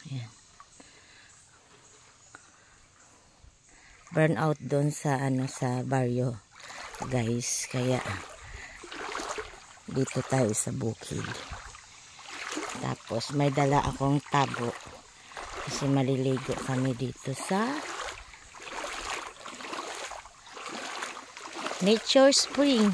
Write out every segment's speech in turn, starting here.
Ayan. Burn out doon sa sa baryo, guys. Kaya dito tayo sa bukid. Tapos may dala akong tabo kasi maliligo kami dito sa Nature Spring.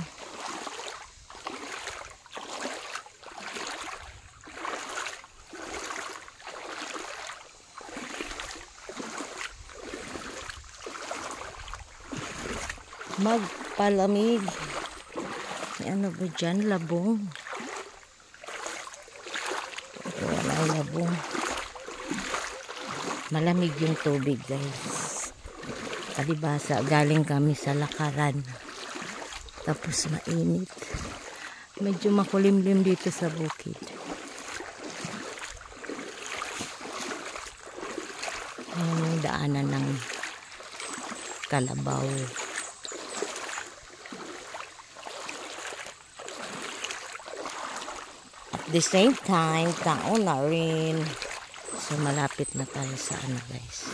Magpalamig. Ano ba dyan? Labong. Walang labong. Malamig yung tubig, guys. Kalibasa, galing kami sa lakaran. Tapos mainit. Medyo makulimlim dito sa bukid. Ayan yung daanan ng Kalabaw. At the same time, taon na rin. So malapit na tayo sa guys.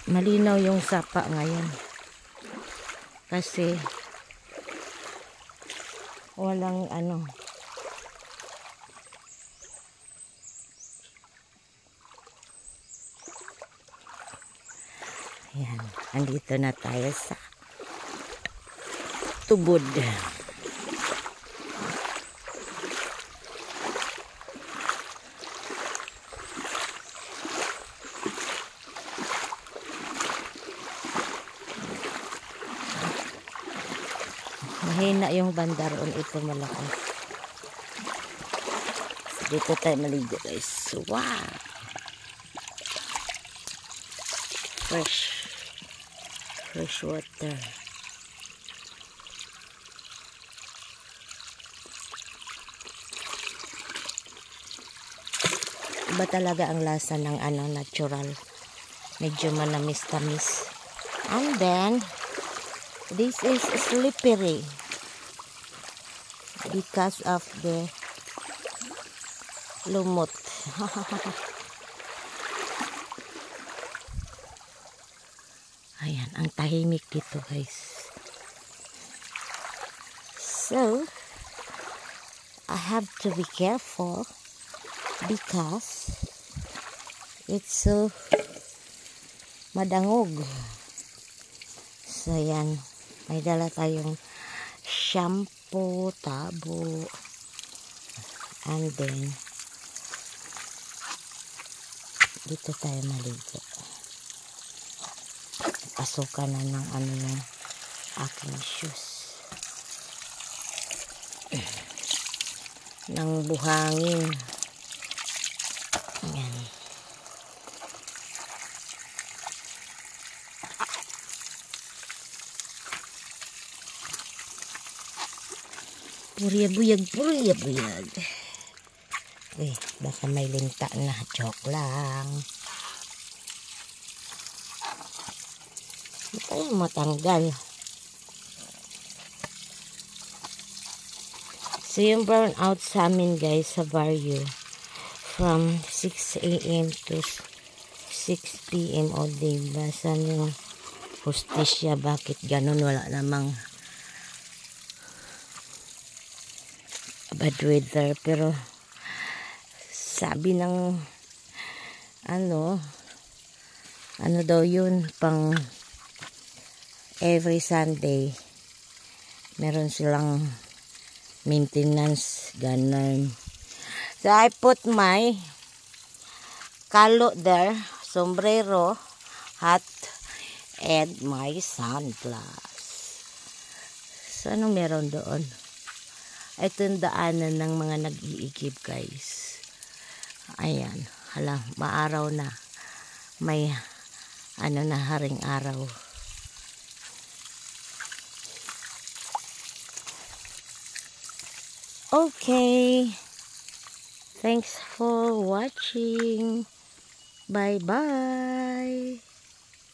Malinaw yung sapa ngayon kasi walang ayan, andito na tayo sa tubod. Mahina yung banda roon, ito malakas. Dito tayo maligo, guys. Wow! Fresh water. Iba talaga ang lasa ng natural. Medyo manamis-tamis. And then this is slippery because of the lumot. Ayan, ang tahimik dito, guys. So I have to be careful because it's so madangog. So yan, may dala tayong shampoo, tabo, and then dito tayo maligo. Pasukan na ng ng aking shoes ng buhangin. Ayan. Puriyabuyag. Uy, baka may linta na. Joke lang. Hindi tayo matanggal. So yung brown out sa amin, guys, sa barrio from 6 AM to 6 PM all day. Basan yung hostesya, bakit ganun? Wala namang bad weather, pero sabi ng ano daw yun, pang every Sunday meron silang maintenance, ganun. So I put my kalo there, sombrero, hat, and my sunglass. So anong meron doon? Ito yung daanan ng mga nag-iigib, guys. Ayan. Hala, maaraw na. May na, haring araw. Okay. Thanks for watching. Bye-bye.